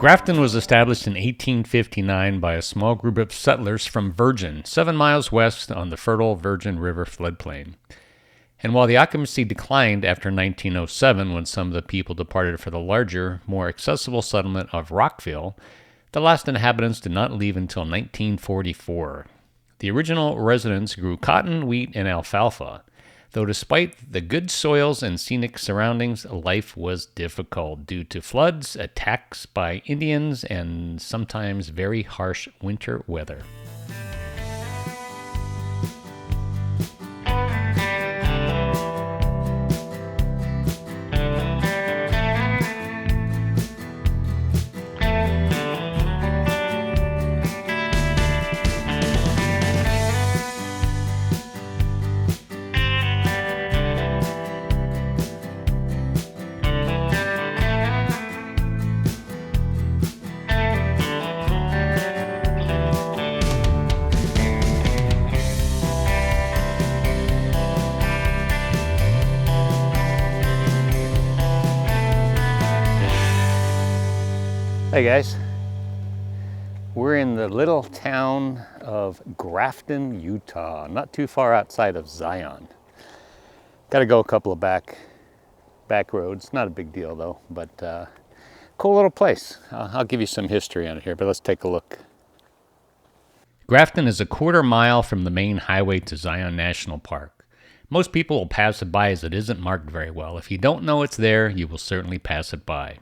Grafton was established in 1859 by a small group of settlers from Virgin, 7 miles west on the fertile Virgin River floodplain. And while the occupancy declined after 1907, when some of the people departed for the larger, more accessible settlement of Rockville, the last inhabitants did not leave until 1944. The original residents grew cotton, wheat, and alfalfa. Though despite the good soils and scenic surroundings, life was difficult due to floods, attacks by Indians, and sometimes very harsh winter weather. Hey guys, we're in the little town of Grafton, Utah, not too far outside of Zion. Got to go a couple of back roads, not a big deal though, but cool little place. I'll give you some history on it here, but let's take a look. Grafton is a quarter mile from the main highway to Zion National Park. Most people will pass it by as it isn't marked very well. If you don't know it's there, you will certainly pass it by.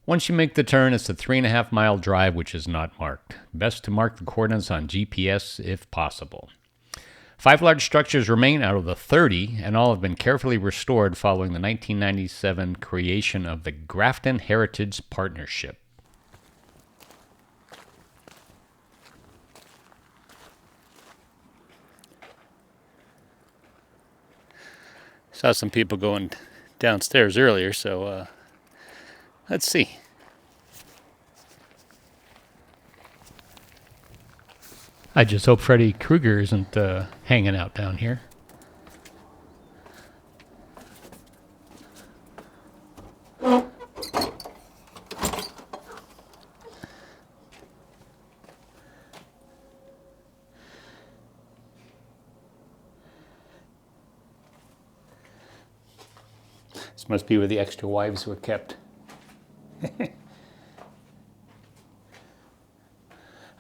Once you make the turn, it's a 3.5-mile drive which is not marked. Best to mark the coordinates on GPS if possible. 5 large structures remain out of the 30, and all have been carefully restored following the 1997 creation of the Grafton Heritage Partnership. Saw some people going downstairs earlier, so let's see. I just hope Freddy Krueger isn't hanging out down here. This must be where the extra wives were kept.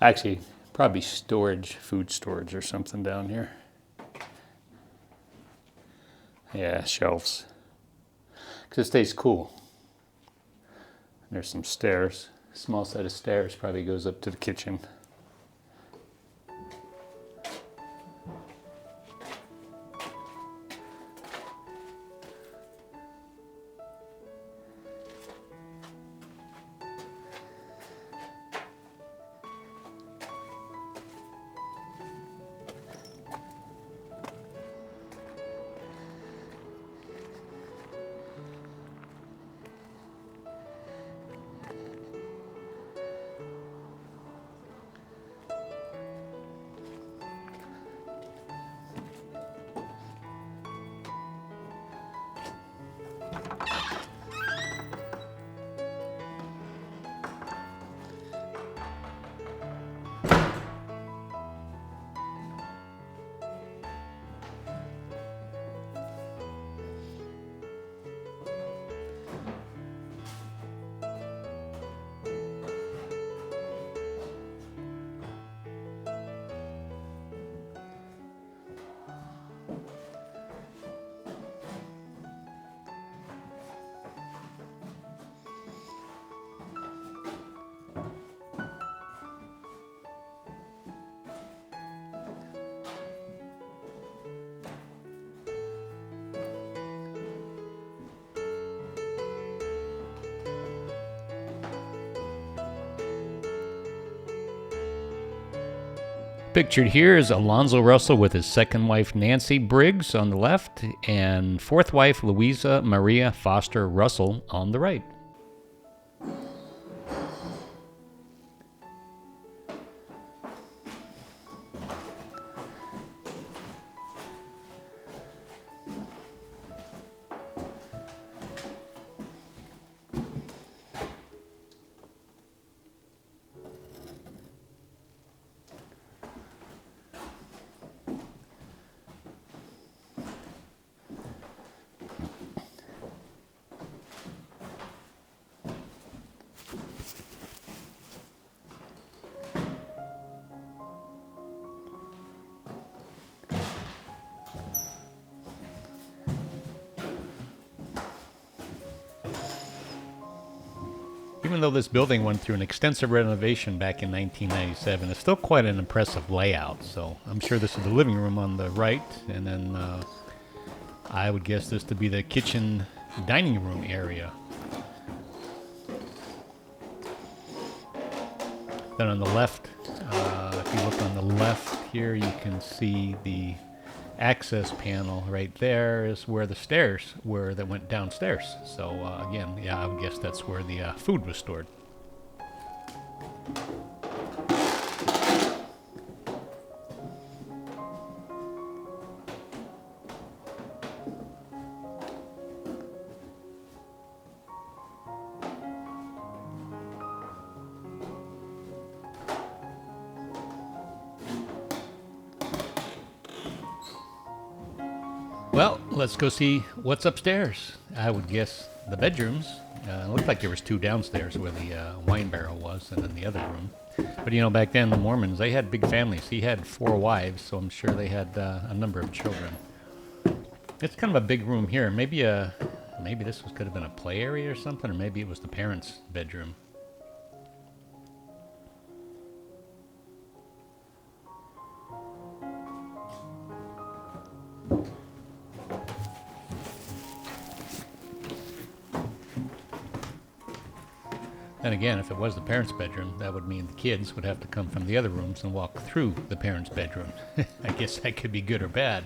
Actually, probably storage, food storage or something down here. Yeah, shelves. Because it stays cool. There's some stairs. Small set of stairs probably goes up to the kitchen. Pictured here is Alonzo Russell with his second wife Nancy Briggs on the left and fourth wife Louisa Maria Foster Russell on the right. Even though this building went through an extensive renovation back in 1997, it's still quite an impressive layout. So I'm sure this is the living room on the right, and then I would guess this to be the kitchen dining room area. Then on the left, if you look on the left here, you can see the access panel right there is where the stairs were that went downstairs. So again, yeah, I would guess that's where the food was stored. Well, let's go see what's upstairs. I would guess the bedrooms. It looked like there was two downstairs where the wine barrel was, and then the other room. But you know, back then the Mormons, they had big families. He had 4 wives, so I'm sure they had a number of children. It's kind of a big room here. Maybe this could have been a play area or something, or maybe it was the parents' bedroom. Then again, if it was the parents' bedroom, that would mean the kids would have to come from the other rooms and walk through the parents' bedroom. I guess that could be good or bad.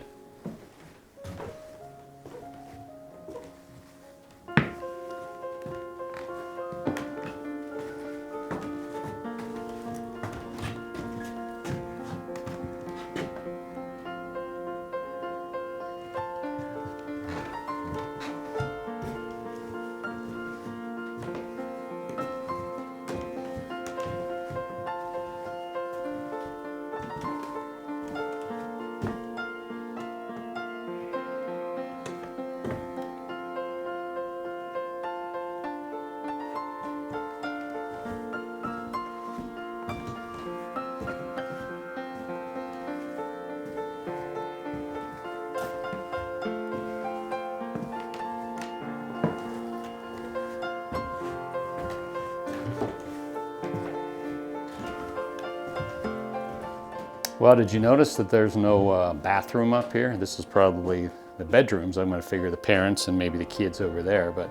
Well, did you notice that there's no bathroom up here? This is probably the bedrooms. I'm going to figure the parents and maybe the kids over there, but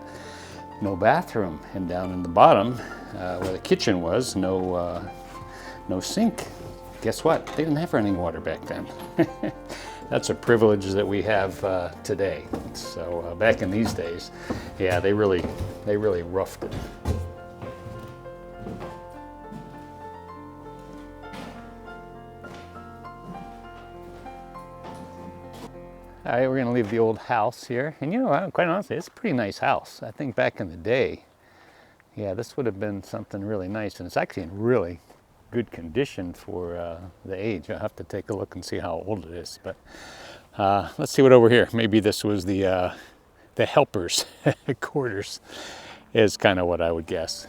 no bathroom. And down in the bottom, where the kitchen was, no sink. Guess what? They didn't have running water back then. That's a privilege that we have today. So back in these days, yeah, they really roughed it. All right, we're gonna leave the old house here. And you know, quite honestly, it's a pretty nice house. I think back in the day, yeah, this would have been something really nice. And it's actually in really good condition for the age. I'll have to take a look and see how old it is. But let's see what over here. Maybe this was the helpers' quarters is kind of what I would guess.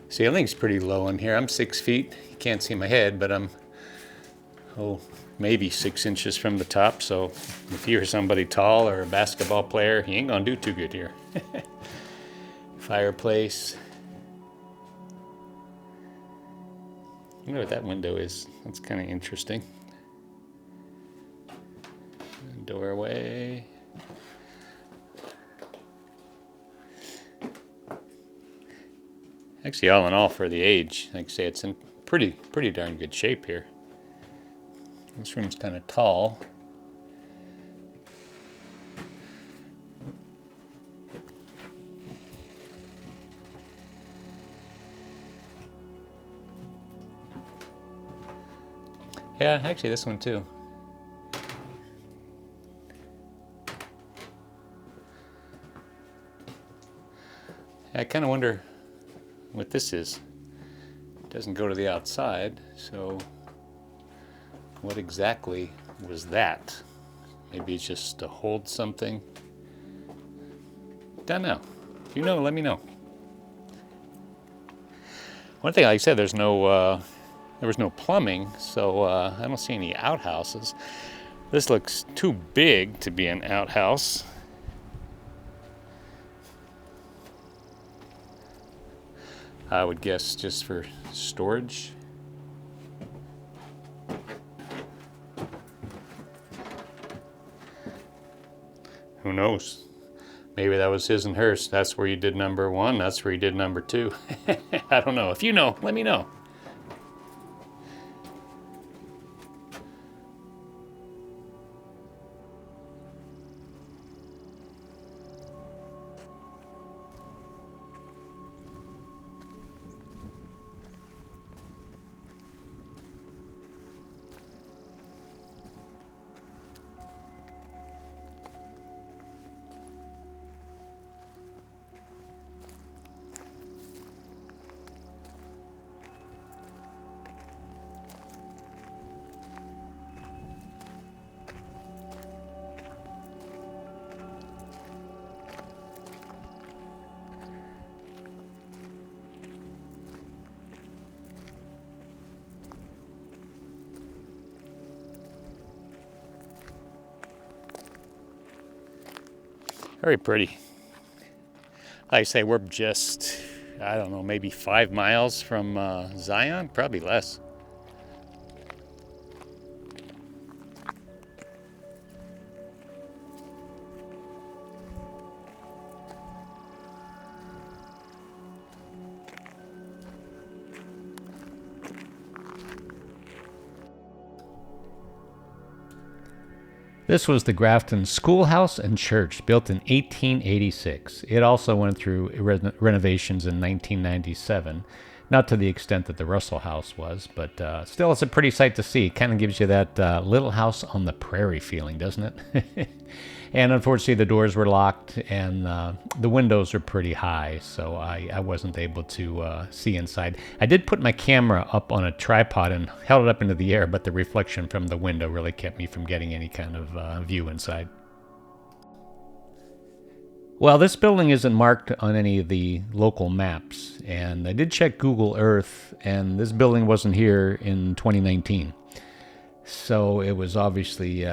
See, I think it's pretty low in here. I'm 6 feet. You can't see my head, but I'm, maybe 6 inches from the top. So if you're somebody tall or a basketball player, you ain't gonna do too good here. Fireplace. I wonder what that window is. That's kind of interesting. Doorway. Actually, all in all, for the age, like I say, it's in pretty darn good shape here. This room's kind of tall. Yeah, actually, this one too. I kind of wonder what this is doesn't go to the outside, so what exactly was that? Maybe it's just to hold something. Don't know. If you know, let me know. One thing, like I said, there was no plumbing, so I don't see any outhouses. This looks too big to be an outhouse. I would guess just for storage. Who knows? Maybe that was his and hers. That's where you did number 1. That's where you did number 2. I don't know. If you know, let me know. Very pretty. Like I say, we're just, I don't know, maybe 5 miles from Zion, probably less. This was the Grafton Schoolhouse and Church, built in 1886. It also went through renovations in 1997. Not to the extent that the Russell House was, but still it's a pretty sight to see. It kind of gives you that Little House on the Prairie feeling, doesn't it? And unfortunately, the doors were locked and the windows are pretty high, so I wasn't able to see inside. I did put my camera up on a tripod and held it up into the air, but the reflection from the window really kept me from getting any kind of view inside. Well, this building isn't marked on any of the local maps, and I did check Google Earth, and this building wasn't here in 2019. So it was obviously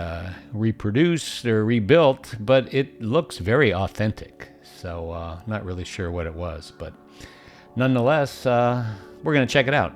reproduced or rebuilt, but it looks very authentic. So not really sure what it was, but nonetheless, we're going to check it out.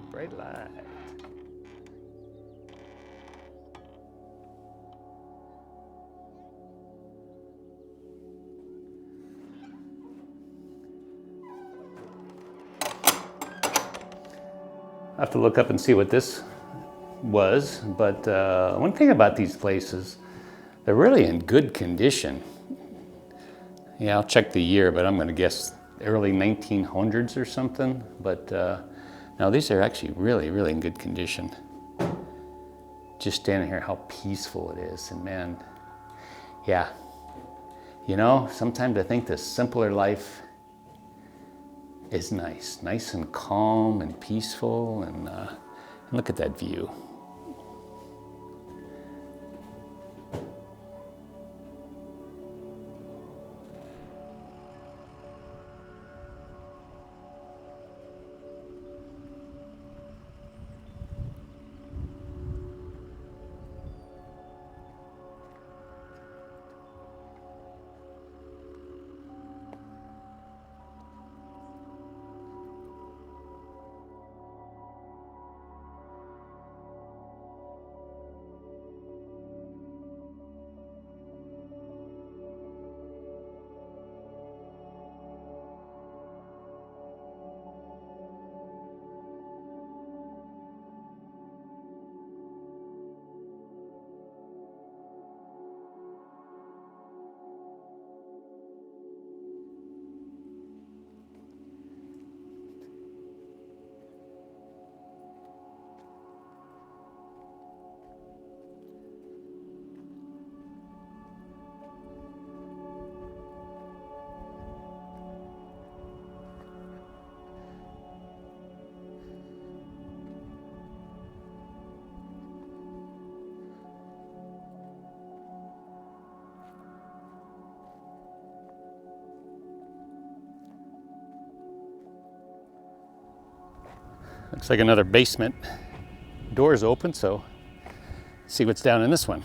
Bright light. I have to look up and see what this was, but one thing about these places, they're really in good condition. Yeah, I'll check the year, but I'm going to guess early 1900s or something. But no, these are actually really, really in good condition. Just standing here, how peaceful it is. And man, yeah, you know, sometimes I think the simpler life is nice and calm and peaceful. And look at that view. Looks like another basement. Door's open, so see what's down in this one.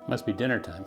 Must be dinner time.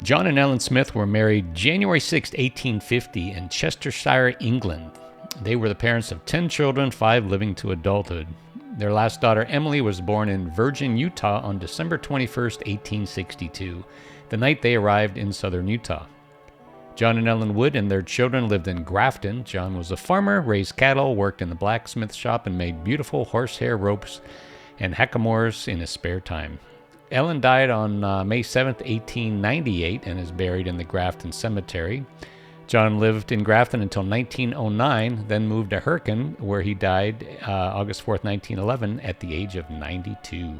John and Ellen Smith were married January 6, 1850 in Chestershire, England. They were the parents of 10 children, 5 living to adulthood. Their last daughter, Emily, was born in Virgin, Utah on December 21, 1862, the night they arrived in southern Utah. John and Ellen Wood and their children lived in Grafton. John was a farmer, raised cattle, worked in the blacksmith shop, and made beautiful horsehair ropes and hackamores in his spare time. Ellen died on May 7, 1898, and is buried in the Grafton Cemetery. John lived in Grafton until 1909, then moved to Herkin, where he died August 4, 1911, at the age of 92.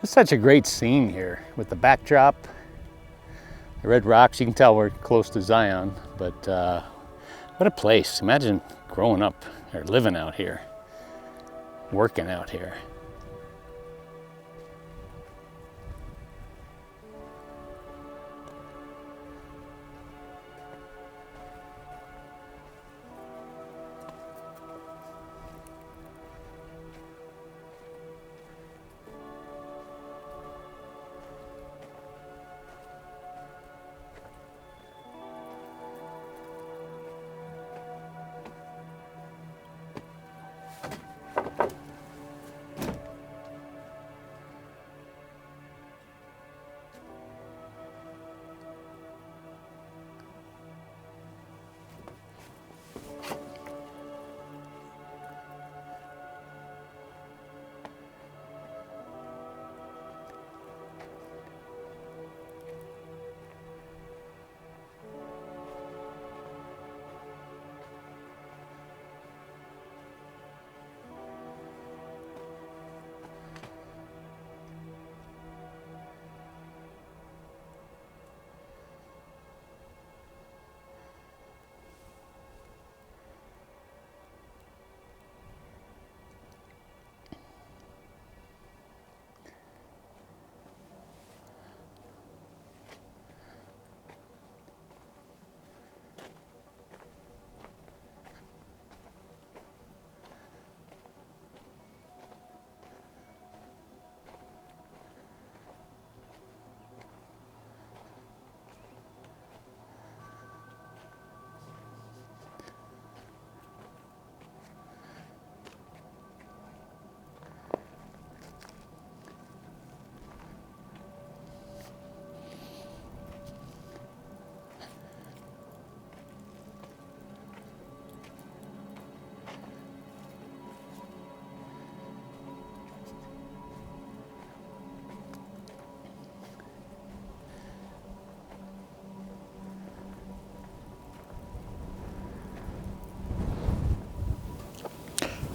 It's such a great scene here with the backdrop, the red rocks. You can tell we're close to Zion, but what a place. Imagine growing up or living out here, working out here.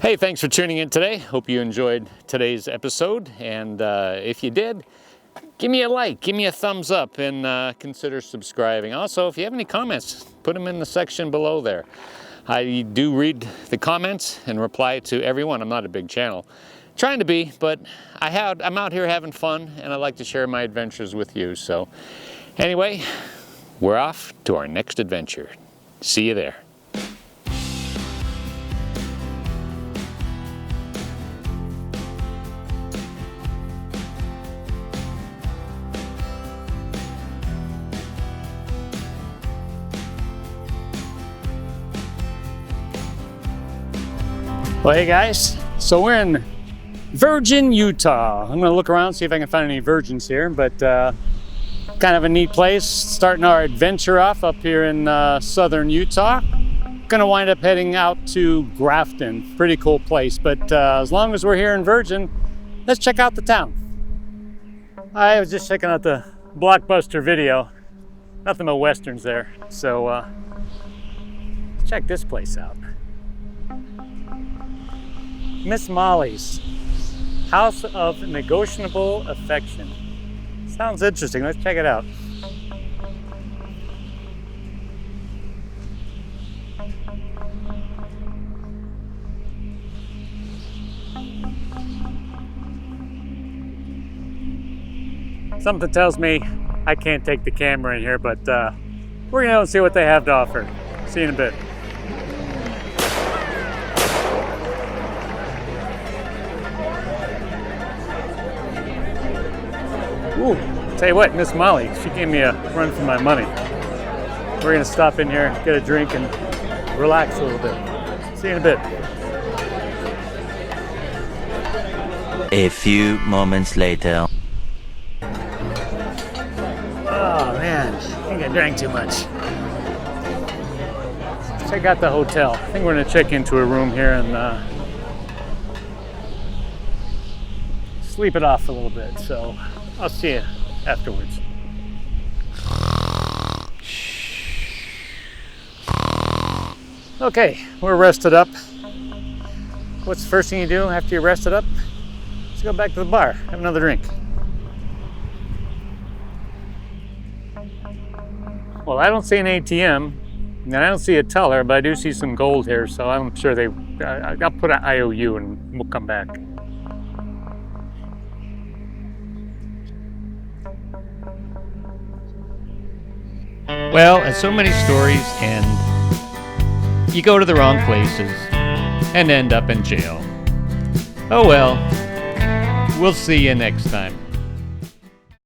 Hey, thanks for tuning in today. Hope you enjoyed today's episode. And if you did, give me a like, give me a thumbs up, and consider subscribing. Also, if you have any comments, put them in the section below there. I do read the comments and reply to everyone. I'm not a big channel. Trying to be, but I'm out here having fun, and I like to share my adventures with you. So anyway, we're off to our next adventure. See you there. Well, hey guys, so we're in Virgin, Utah. I'm gonna look around, see if I can find any virgins here, but kind of a neat place. Starting our adventure off up here in southern Utah. Gonna wind up heading out to Grafton. Pretty cool place, but as long as we're here in Virgin, let's check out the town. I was just checking out the Blockbuster video. Nothing but westerns there, so let's check this place out. Miss Molly's House of Negotiable Affection. Sounds interesting. Let's check it out. Something tells me I can't take the camera in here, but we're gonna go and see what they have to offer. See you in a bit. Ooh, tell you what, Miss Molly, she gave me a run for my money. We're gonna stop in here, get a drink, and relax a little bit. See you in a bit. A few moments later. Oh man, I think I drank too much. Let's check out the hotel. I think we're gonna check into a room here and sleep it off a little bit. So I'll see you afterwards. Okay, we're rested up. What's the first thing you do after you're rested up? Let's go back to the bar, have another drink. Well, I don't see an ATM, and I don't see a teller, but I do see some gold here, so I'm sure I'll put an IOU and we'll come back. Well, as so many stories end, you go to the wrong places and end up in jail. Oh well, we'll see you next time.